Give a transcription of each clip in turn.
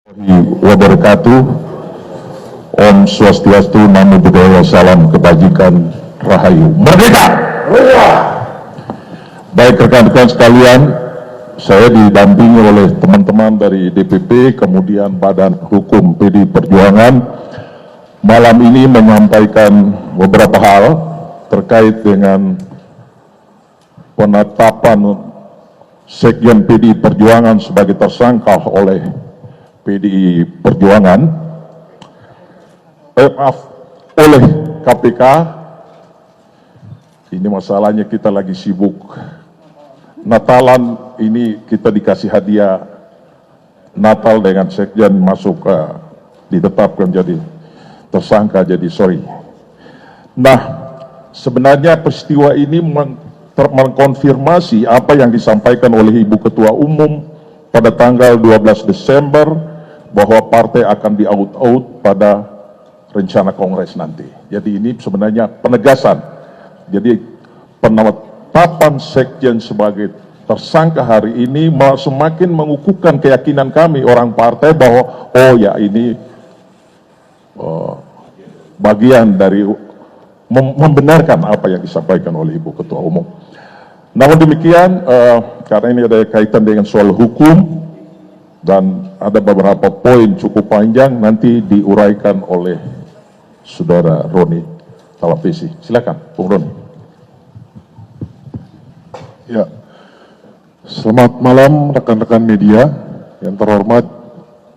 Wabarakatuh. Om Swastiastu, Namo Buddhaya, salam kebajikan, Rahayu, Merdeka! Baik rekan-rekan sekalian, saya didampingi oleh teman-teman dari DPP, kemudian Badan Hukum PDI Perjuangan, malam ini menyampaikan beberapa hal terkait dengan penetapan Sekjen PDI Perjuangan sebagai tersangka oleh PDI Perjuangan, oleh KPK. Ini masalahnya kita lagi sibuk Natalan, ini kita dikasih hadiah Natal dengan Sekjen masuk ditetapkan jadi tersangka, jadi sorry. Nah, sebenarnya peristiwa ini mengkonfirmasi apa yang disampaikan oleh Ibu Ketua Umum pada tanggal 12 Desember bahwa partai akan di-out pada rencana kongres nanti. Jadi ini sebenarnya penegasan. Jadi penetapan Sekjen sebagai tersangka hari ini semakin mengukuhkan keyakinan kami orang partai bahwa oh ya ini bagian dari membenarkan apa yang disampaikan oleh Ibu Ketua Umum. Namun demikian, karena ini ada kaitan dengan soal hukum dan ada beberapa poin cukup panjang, nanti diuraikan oleh Saudara Roni Talapesi. Silakan, Bung Roni. Ya, selamat malam rekan-rekan media yang terhormat,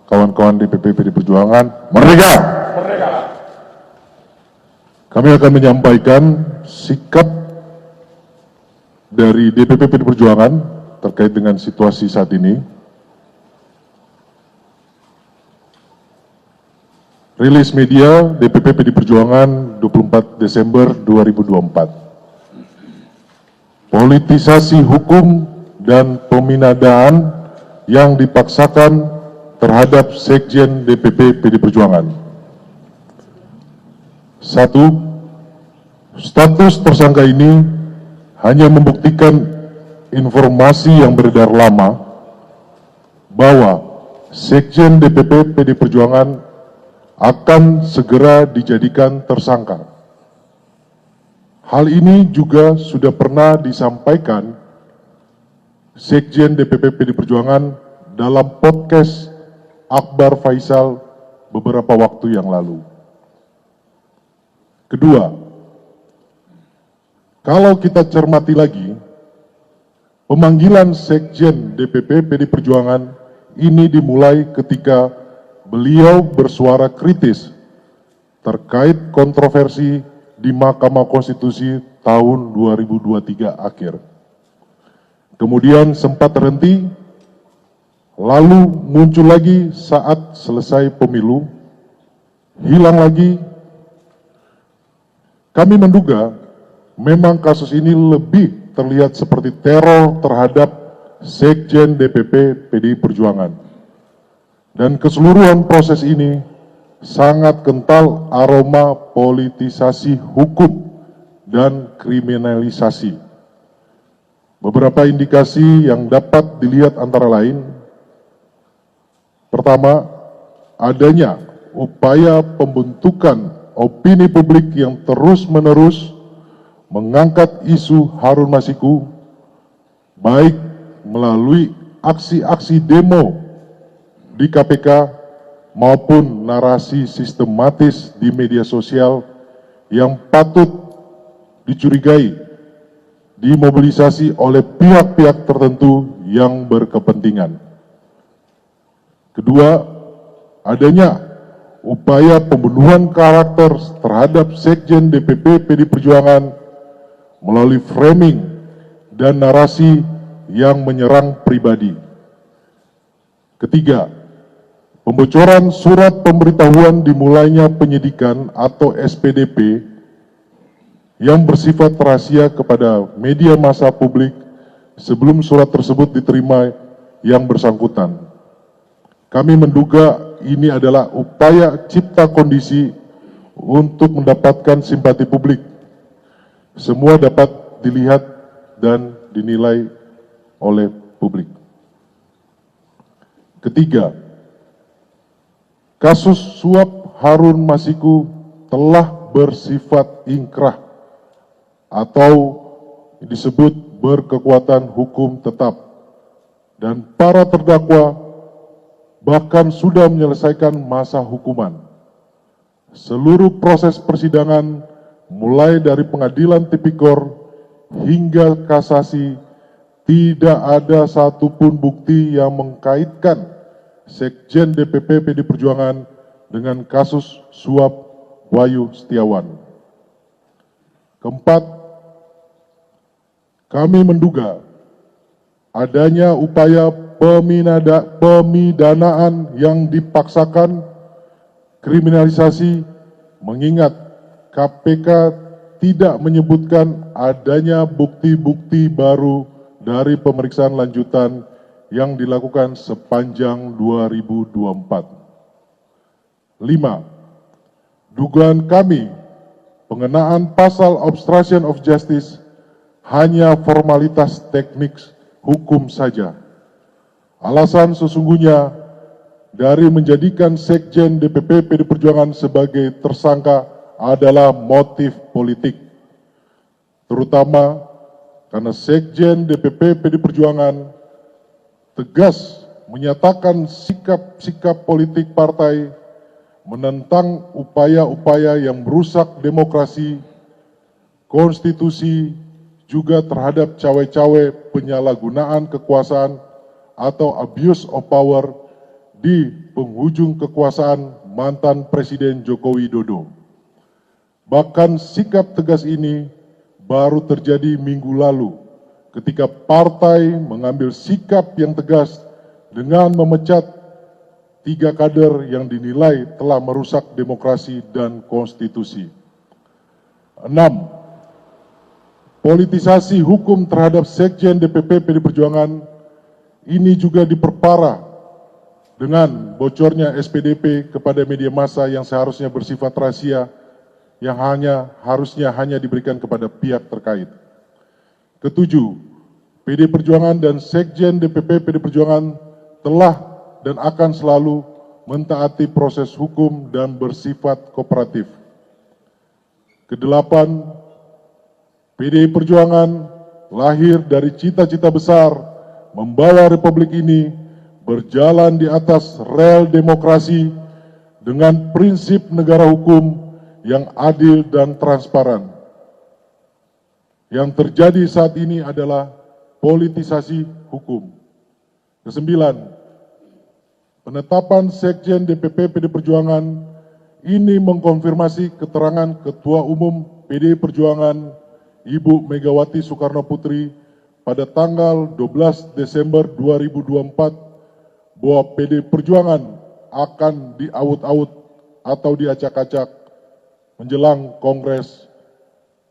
kawan-kawan DPP PDI Perjuangan. Merdeka! Merdeka! Kami akan menyampaikan sikap dari DPP PDI Perjuangan terkait dengan situasi saat ini. Rilis media DPP PDI Perjuangan 24 Desember 2024. Politisasi hukum dan peminadaan yang dipaksakan terhadap Sekjen DPP PDI Perjuangan. 1. Status tersangka ini hanya membuktikan informasi yang beredar lama bahwa Sekjen DPP PDI Perjuangan akan segera dijadikan tersangka. Hal ini juga sudah pernah disampaikan Sekjen DPP PDI Perjuangan dalam podcast Akbar Faisal beberapa waktu yang lalu. Kedua, kalau kita cermati lagi, pemanggilan Sekjen DPP PDI Perjuangan ini dimulai ketika beliau bersuara kritis terkait kontroversi di Mahkamah Konstitusi tahun 2023 akhir. Kemudian sempat terhenti, lalu muncul lagi saat selesai pemilu, hilang lagi. Kami menduga memang kasus ini lebih terlihat seperti teror terhadap Sekjen DPP PDI Perjuangan. Dan keseluruhan proses ini sangat kental aroma politisasi hukum dan kriminalisasi. Beberapa indikasi yang dapat dilihat antara lain: pertama, adanya upaya pembentukan opini publik yang terus-menerus mengangkat isu Harun Masiku, baik melalui aksi-aksi demo di KPK maupun narasi sistematis di media sosial yang patut dicurigai dimobilisasi oleh pihak-pihak tertentu yang berkepentingan. Kedua, adanya upaya pembunuhan karakter terhadap Sekjen DPP PDI Perjuangan melalui framing dan narasi yang menyerang pribadi. Ketiga, pembocoran surat pemberitahuan dimulainya penyidikan atau SPDP yang bersifat rahasia kepada media massa publik sebelum surat tersebut diterima yang bersangkutan. Kami menduga ini adalah upaya cipta kondisi untuk mendapatkan simpati publik. Semua dapat dilihat dan dinilai oleh publik. Ketiga, kasus suap Harun Masiku telah bersifat ingkrah atau disebut berkekuatan hukum tetap, dan para terdakwa bahkan sudah menyelesaikan masa hukuman. Seluruh proses persidangan mulai dari pengadilan tipikor hingga kasasi tidak ada satupun bukti yang mengkaitkan Sekjen DPP PD Perjuangan dengan kasus suap Wahyu Setiawan. Keempat, kami menduga adanya upaya pemidanaan yang dipaksakan, kriminalisasi, mengingat KPK tidak menyebutkan adanya bukti-bukti baru dari pemeriksaan lanjutan yang dilakukan sepanjang 2024. 5. Dugaan kami pengenaan pasal obstruction of justice hanya formalitas teknik hukum saja. Alasan sesungguhnya dari menjadikan Sekjen DPP PD Perjuangan sebagai tersangka adalah motif politik, terutama karena Sekjen DPP PD Perjuangan tegas menyatakan sikap-sikap politik partai menentang upaya-upaya yang merusak demokrasi, konstitusi, juga terhadap cawe-cawe penyalahgunaan kekuasaan atau abuse of power di penghujung kekuasaan mantan Presiden Joko Widodo. Bahkan sikap tegas ini baru terjadi minggu lalu ketika partai mengambil sikap yang tegas dengan memecat 3 kader yang dinilai telah merusak demokrasi dan konstitusi. 6. Politisasi hukum terhadap Sekjen DPP PD Perjuangan ini juga diperparah dengan bocornya SPDP kepada media massa yang seharusnya bersifat rahasia, yang harusnya hanya diberikan kepada pihak terkait. 7. PD Perjuangan dan Sekjen DPP PD Perjuangan telah dan akan selalu mentaati proses hukum dan bersifat kooperatif. 8. PDI Perjuangan lahir dari cita-cita besar membawa Republik ini berjalan di atas rel demokrasi dengan prinsip negara hukum yang adil dan transparan. Yang terjadi saat ini adalah politisasi hukum. 9. Penetapan Sekjen DPP PD Perjuangan ini mengkonfirmasi keterangan Ketua Umum PDI Perjuangan Ibu Megawati Soekarno Putri pada tanggal 12 Desember 2024 bahwa PDI Perjuangan akan diaut-aut atau diacak-acak menjelang Kongres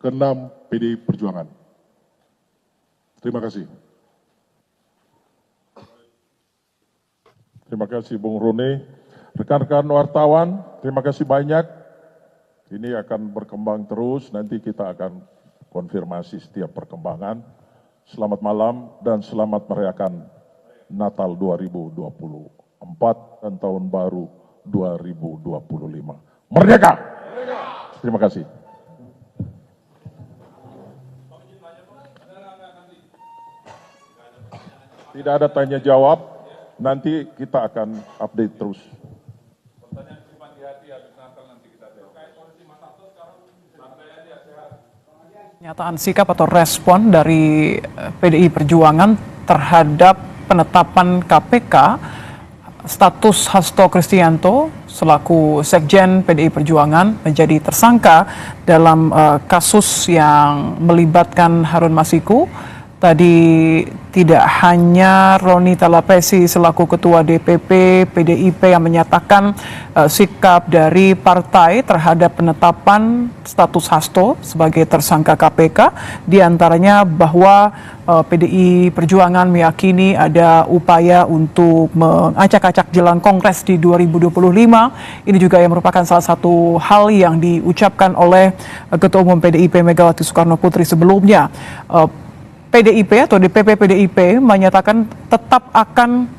ke-6 PDI Perjuangan. Terima kasih. Terima kasih Bung Roni. Rekan-rekan wartawan, terima kasih banyak. Ini akan berkembang terus, nanti kita akan konfirmasi setiap perkembangan. Selamat malam dan selamat merayakan Natal 2024 dan Tahun Baru 2025. Merdeka! Terima kasih. Tidak ada tanya jawab, nanti kita akan update terus. Pernyataan sikap atau respon dari PDI Perjuangan terhadap penetapan KPK status Hasto Kristianto selaku Sekjen PDI Perjuangan menjadi tersangka dalam kasus yang melibatkan Harun Masiku. Tadi tidak hanya Roni Talapesi selaku Ketua DPP PDIP yang menyatakan sikap dari partai terhadap penetapan status Hasto sebagai tersangka KPK, diantaranya bahwa PDI Perjuangan meyakini ada upaya untuk mengacak-acak jelang Kongres di 2025. Ini juga yang merupakan salah satu hal yang diucapkan oleh Ketua Umum PDIP Megawati Soekarno Putri sebelumnya. PDIP atau DPP PDIP menyatakan tetap akan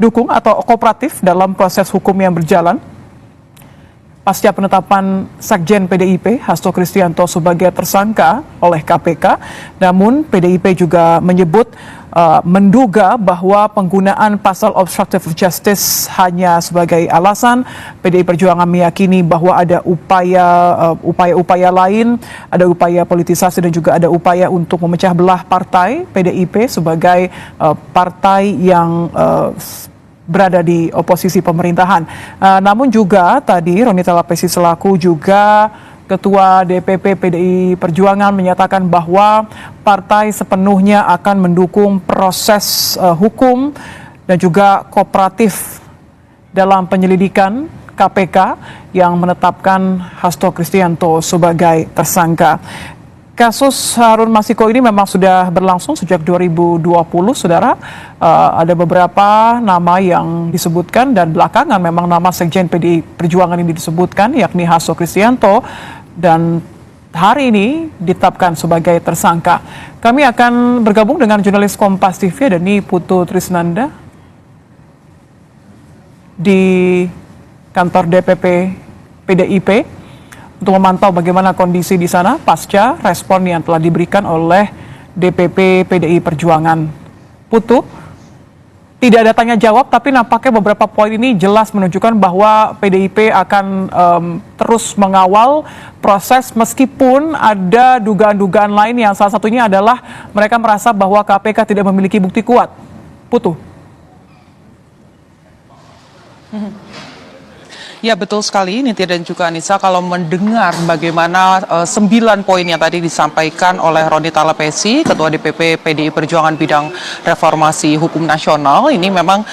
dukung atau kooperatif dalam proses hukum yang berjalan. Pasca penetapan Sekjen PDIP Hasto Kristianto sebagai tersangka oleh KPK, namun PDIP juga menyebut menduga bahwa penggunaan pasal obstructive of justice hanya sebagai alasan. PDI Perjuangan meyakini bahwa ada upaya lain, ada upaya politisasi dan juga ada upaya untuk memecah belah partai PDIP sebagai partai yang berada di oposisi pemerintahan. Namun juga tadi Ronita Lapesi selaku juga Ketua DPP PDI Perjuangan menyatakan bahwa partai sepenuhnya akan mendukung proses hukum dan juga kooperatif dalam penyelidikan KPK yang menetapkan Hasto Kristianto sebagai tersangka. Kasus Harun Masiku ini memang sudah berlangsung sejak 2020, saudara. Ada beberapa nama yang disebutkan dan belakangan memang nama Sekjen PDI Perjuangan ini disebutkan, yakni Hasto Kristianto, dan hari ini ditetapkan sebagai tersangka. Kami akan bergabung dengan jurnalis Kompas TV, Deni Putu Trisnanda, di kantor DPP PDIP, untuk memantau bagaimana kondisi di sana pasca respon yang telah diberikan oleh DPP PDI Perjuangan. Putu, tidak ada tanya jawab, tapi nampaknya beberapa poin ini jelas menunjukkan bahwa PDIP akan terus mengawal proses meskipun ada dugaan-dugaan lain yang salah satunya adalah mereka merasa bahwa KPK tidak memiliki bukti kuat. Putu. Ya betul sekali Nitya dan juga Anissa, kalau mendengar bagaimana 9 poin yang tadi disampaikan oleh Ronita Lapesi, Ketua DPP PDI Perjuangan bidang reformasi hukum nasional, ini memang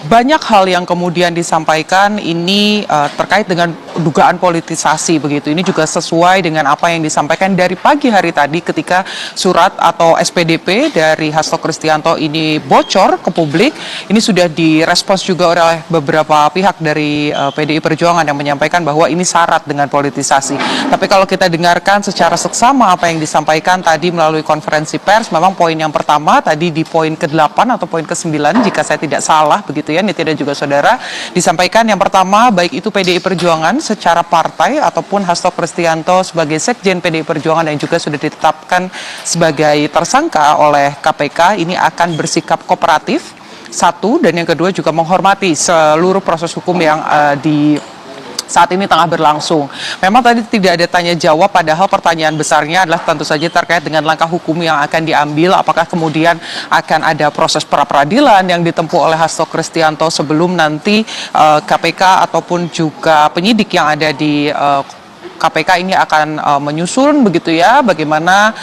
banyak hal yang kemudian disampaikan ini terkait dengan dugaan politisasi begitu. Ini juga sesuai dengan apa yang disampaikan dari pagi hari tadi ketika surat atau SPDP dari Hasto Kristianto ini bocor ke publik. Ini sudah direspons juga oleh beberapa pihak dari PDI Perjuangan yang menyampaikan bahwa ini syarat dengan politisasi. Tapi kalau kita dengarkan secara seksama apa yang disampaikan tadi melalui konferensi pers, memang poin yang pertama tadi di poin ke-8 atau poin ke-9 jika saya tidak salah begitu ya Nitya dan juga saudara, disampaikan yang pertama baik itu PDI Perjuangan secara partai ataupun Hasto Kristianto sebagai Sekjen PDI Perjuangan yang juga sudah ditetapkan sebagai tersangka oleh KPK ini akan bersikap kooperatif, satu, dan yang kedua juga menghormati seluruh proses hukum yang saat ini tengah berlangsung. Memang tadi tidak ada tanya jawab, padahal pertanyaan besarnya adalah tentu saja terkait dengan langkah hukum yang akan diambil. Apakah kemudian akan ada proses pra-peradilan yang ditempuh oleh Hasto Kristianto sebelum nanti KPK ataupun juga penyidik yang ada di KPK ini akan menyusun begitu ya bagaimana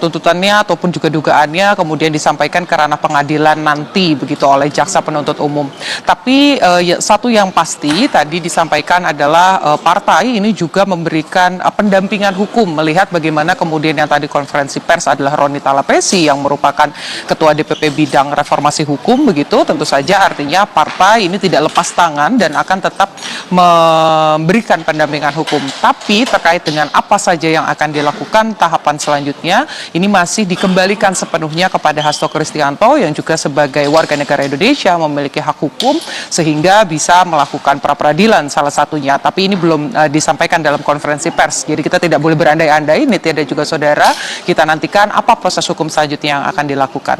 tuntutannya ataupun juga dugaannya kemudian disampaikan ke ranah pengadilan nanti begitu oleh jaksa penuntut umum. Tapi satu yang pasti tadi disampaikan adalah partai ini juga memberikan pendampingan hukum melihat bagaimana kemudian yang tadi konferensi pers adalah Ronita Lapesi yang merupakan Ketua DPP bidang reformasi hukum begitu. Tentu saja artinya partai ini tidak lepas tangan dan akan tetap memberikan pendampingan hukum. Tapi terkait dengan apa saja yang akan dilakukan tahapan selanjutnya ini masih dikembalikan sepenuhnya kepada Hasto Kristianto yang juga sebagai warga negara Indonesia memiliki hak hukum sehingga bisa melakukan pra-peradilan salah satunya. Tapi ini belum disampaikan dalam konferensi pers. Jadi kita tidak boleh berandai-andai, Nitya dan juga saudara. Kita nantikan apa proses hukum selanjutnya yang akan dilakukan.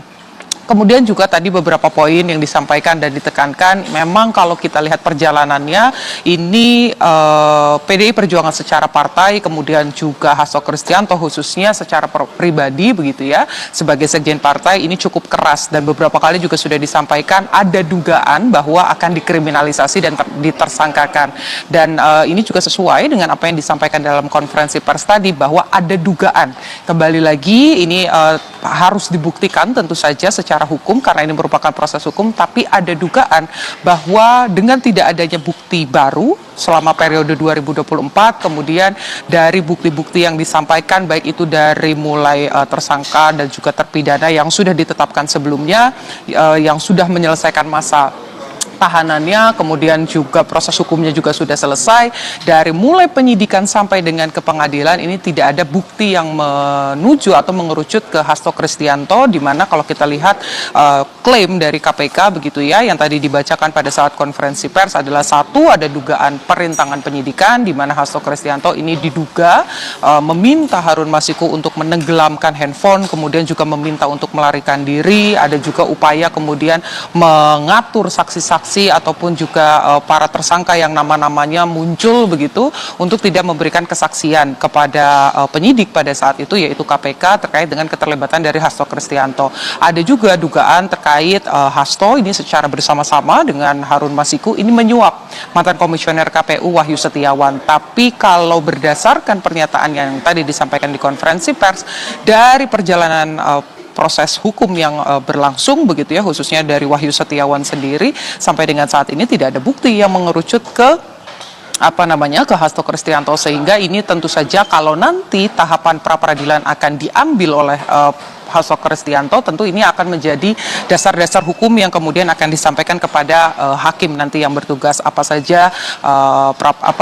Kemudian juga tadi beberapa poin yang disampaikan dan ditekankan, memang kalau kita lihat perjalanannya, ini PDI Perjuangan secara partai, kemudian juga Hasto Kristianto khususnya secara pribadi begitu ya, sebagai sekjen partai ini cukup keras dan beberapa kali juga sudah disampaikan ada dugaan bahwa akan dikriminalisasi dan ditersangkakan. Dan ini juga sesuai dengan apa yang disampaikan dalam konferensi pers tadi bahwa ada dugaan. Kembali lagi ini harus dibuktikan tentu saja secara hukum karena ini merupakan proses hukum, tapi ada dugaan bahwa dengan tidak adanya bukti baru selama periode 2024, kemudian dari bukti-bukti yang disampaikan baik itu dari mulai tersangka dan juga terpidana yang sudah ditetapkan sebelumnya, yang sudah menyelesaikan masa tahanannya, kemudian juga proses hukumnya juga sudah selesai. Dari mulai penyidikan sampai dengan ke pengadilan ini tidak ada bukti yang menuju atau mengerucut ke Hasto Kristianto, di mana kalau kita lihat klaim dari KPK begitu ya, yang tadi dibacakan pada saat konferensi pers adalah satu, ada dugaan perintangan penyidikan, di mana Hasto Kristianto ini diduga meminta Harun Masiku untuk menenggelamkan handphone, kemudian juga meminta untuk melarikan diri, ada juga upaya kemudian mengatur saksi-saksi ataupun juga para tersangka yang nama-namanya muncul begitu untuk tidak memberikan kesaksian kepada penyidik pada saat itu, yaitu KPK, terkait dengan keterlibatan dari Hasto Kristianto. Ada juga dugaan terkait Hasto ini secara bersama-sama dengan Harun Masiku ini menyuap mantan komisioner KPU Wahyu Setiawan. Tapi kalau berdasarkan pernyataan yang tadi disampaikan di konferensi pers, dari perjalanan proses hukum yang berlangsung begitu ya, khususnya dari Wahyu Setiawan sendiri, sampai dengan saat ini tidak ada bukti yang mengerucut ke ke Hasto Kristianto, sehingga ini tentu saja kalau nanti tahapan pra peradilan akan diambil oleh Hasto Kristianto, tentu ini akan menjadi dasar-dasar hukum yang kemudian akan disampaikan kepada hakim nanti yang bertugas, apa saja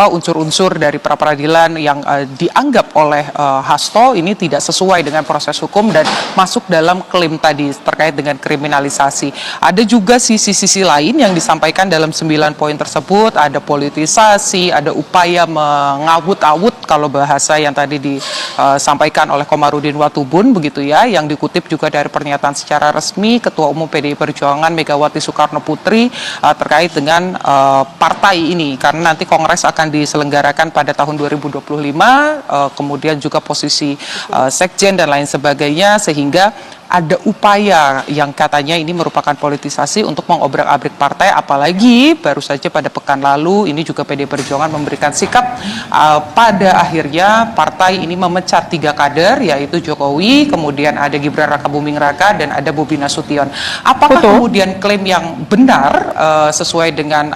unsur-unsur dari pra peradilan yang dianggap oleh Hasto ini tidak sesuai dengan proses hukum dan masuk dalam klaim tadi terkait dengan kriminalisasi. Ada juga sisi-sisi lain yang disampaikan dalam 9 poin tersebut, ada politisasi, ada upaya mengawut-awut kalau bahasa yang tadi disampaikan oleh Komarudin Watubun begitu ya, yang dikutip juga dari pernyataan secara resmi Ketua Umum PDI Perjuangan Megawati Soekarno Putri terkait dengan partai ini, karena nanti Kongres akan diselenggarakan pada tahun 2025, kemudian juga posisi sekjen dan lain sebagainya, sehingga ada upaya yang katanya ini merupakan politisasi untuk mengobrak-abrik partai, apalagi baru saja pada pekan lalu ini juga PDI Perjuangan memberikan sikap pada akhirnya partai ini memecat 3 kader, yaitu Jokowi, kemudian ada Gibran Rakabuming Raka, dan ada Bobi Nasution. Apakah kemudian klaim yang benar sesuai dengan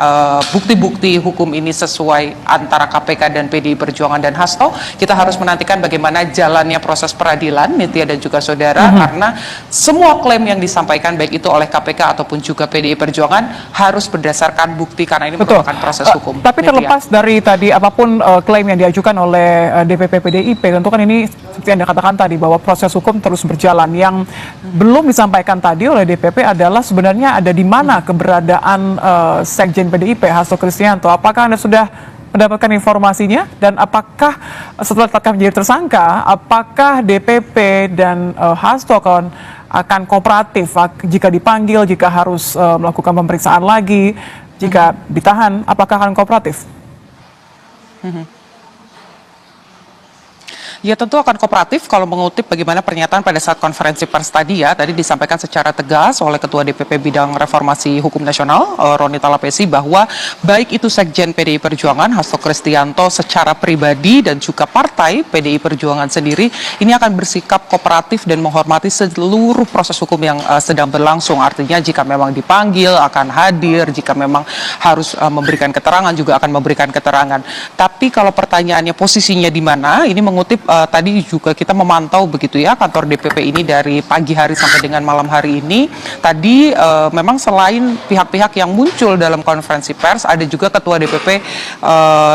bukti-bukti hukum ini sesuai antara KPK dan PDI Perjuangan dan Hasto? Kita harus menantikan bagaimana jalannya proses peradilan, Nitya dan juga saudara, karena semua klaim yang disampaikan baik itu oleh KPK ataupun juga PDI Perjuangan harus berdasarkan bukti, karena ini merupakan proses hukum. Tapi terlepas dari tadi apapun klaim yang diajukan oleh DPP PDIP, tentu kan ini seperti yang dikatakan tadi bahwa proses hukum terus berjalan. Yang belum disampaikan tadi oleh DPP adalah sebenarnya ada di mana keberadaan Sekjen PDIP Hasto Kristianto. Apakah Anda sudah mendapatkan informasinya, dan apakah setelah ditetapkan menjadi tersangka, apakah DPP dan Hasto akan kooperatif jika dipanggil, jika harus melakukan pemeriksaan lagi, jika ditahan, apakah akan kooperatif? Ya tentu akan kooperatif. Kalau mengutip bagaimana pernyataan pada saat konferensi pers tadi ya, tadi disampaikan secara tegas oleh Ketua DPP Bidang Reformasi Hukum Nasional Roni Talapesi, bahwa baik itu Sekjen PDI Perjuangan Hasto Kristianto secara pribadi dan juga partai PDI Perjuangan sendiri ini akan bersikap kooperatif dan menghormati seluruh proses hukum yang sedang berlangsung. Artinya jika memang dipanggil akan hadir, jika memang harus memberikan keterangan juga akan memberikan keterangan. Tapi kalau pertanyaannya posisinya di mana, ini mengutip tadi juga kita memantau begitu ya kantor DPP ini dari pagi hari sampai dengan malam hari ini. Tadi memang selain pihak-pihak yang muncul dalam konferensi pers, ada juga Ketua DPP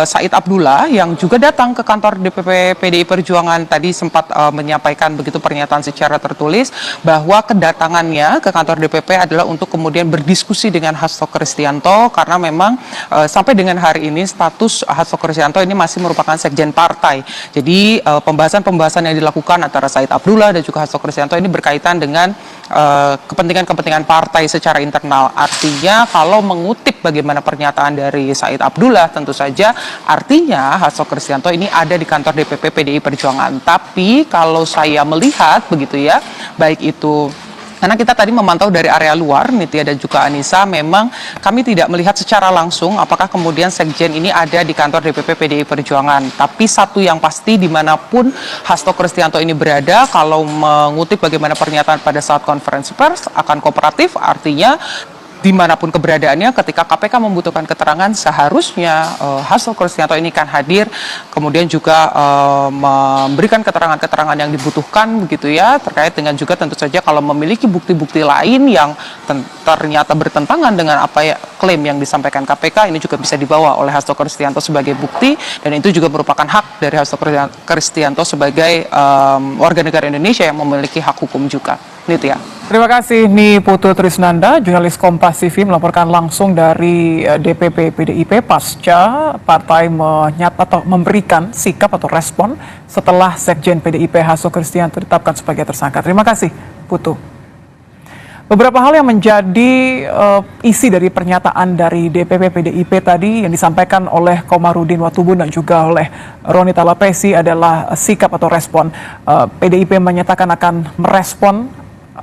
Said Abdullah yang juga datang ke kantor DPP PDI Perjuangan. Tadi sempat menyampaikan begitu pernyataan secara tertulis bahwa kedatangannya ke kantor DPP adalah untuk kemudian berdiskusi dengan Hasto Kristianto, karena memang sampai dengan hari ini status Hasto Kristianto ini masih merupakan sekjen partai. Jadi pembahasan-pembahasan yang dilakukan antara Said Abdullah dan juga Hasto Kristianto ini berkaitan dengan kepentingan-kepentingan partai secara internal. Artinya kalau mengutip bagaimana pernyataan dari Said Abdullah, tentu saja artinya Hasto Kristianto ini ada di kantor DPP PDI Perjuangan. Tapi kalau saya melihat begitu ya, baik itu karena kita tadi memantau dari area luar, Nitya dan juga Anissa, memang kami tidak melihat secara langsung apakah kemudian Sekjen ini ada di kantor DPP PDI Perjuangan. Tapi satu yang pasti, dimanapun Hasto Kristianto ini berada, kalau mengutip bagaimana pernyataan pada saat konferensi pers, akan kooperatif, artinya dimanapun keberadaannya, ketika KPK membutuhkan keterangan, seharusnya Hasto Kristianto ini kan hadir, kemudian juga memberikan keterangan-keterangan yang dibutuhkan begitu ya, terkait dengan juga tentu saja kalau memiliki bukti-bukti lain yang ternyata bertentangan dengan apa ya klaim yang disampaikan KPK, ini juga bisa dibawa oleh Hasto Kristianto sebagai bukti, dan itu juga merupakan hak dari Hasto Kristianto sebagai warga negara Indonesia yang memiliki hak hukum juga. Nitya. Terima kasih Putu Trisnanda, jurnalis Kompas TV melaporkan langsung dari DPP PDIP pasca partai memberikan sikap atau respon setelah Sekjen PDIP Hasto Kristianto ditetapkan sebagai tersangka. Terima kasih Putu. Beberapa hal yang menjadi isi dari pernyataan dari DPP PDIP tadi yang disampaikan oleh Komarudin Watubun dan juga oleh Roni Talapesi adalah sikap atau respon. PDIP menyatakan akan merespon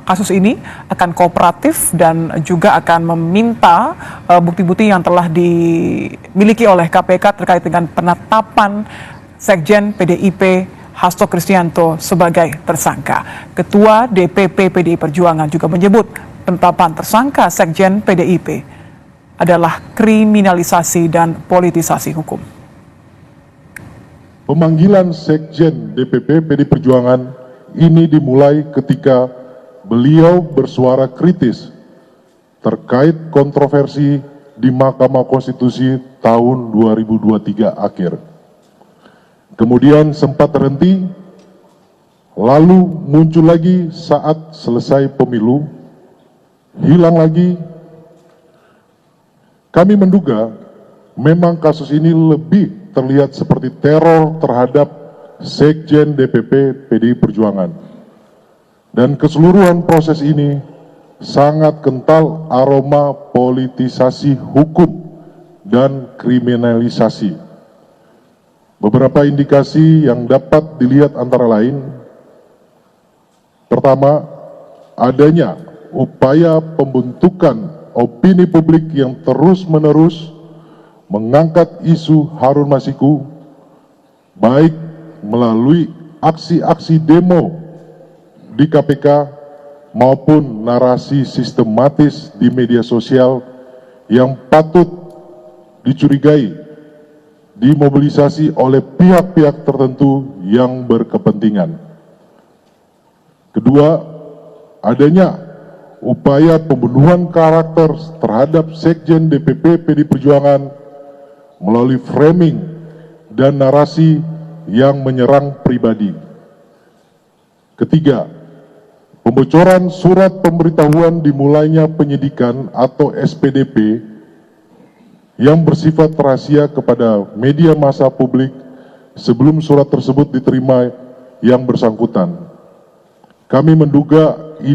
kasus ini, akan kooperatif dan juga akan meminta bukti-bukti yang telah dimiliki oleh KPK terkait dengan penetapan Sekjen PDIP Hasto Kristianto sebagai tersangka. Ketua DPP PDI Perjuangan juga menyebut penetapan tersangka Sekjen PDIP adalah kriminalisasi dan politisasi hukum. Pemanggilan Sekjen DPP PDI Perjuangan ini dimulai ketika beliau bersuara kritis terkait kontroversi di Mahkamah Konstitusi tahun 2023 akhir. Kemudian sempat terhenti, lalu muncul lagi saat selesai pemilu, hilang lagi. Kami menduga memang kasus ini lebih terlihat seperti teror terhadap Sekjen DPP PDI Perjuangan. Dan keseluruhan proses ini sangat kental aroma politisasi hukum dan kriminalisasi. Beberapa indikasi yang dapat dilihat antara lain, pertama, adanya upaya pembentukan opini publik yang terus-menerus mengangkat isu Harun Masiku, baik melalui aksi-aksi demo di KPK maupun narasi sistematis di media sosial yang patut dicurigai dimobilisasi oleh pihak-pihak tertentu yang berkepentingan. Kedua, adanya upaya pembunuhan karakter terhadap Sekjen DPP PDI Perjuangan melalui framing dan narasi yang menyerang pribadi. Ketiga, pembocoran surat pemberitahuan dimulainya penyidikan atau SPDP yang bersifat rahasia kepada media massa publik sebelum surat tersebut diterima yang bersangkutan. Kami menduga ini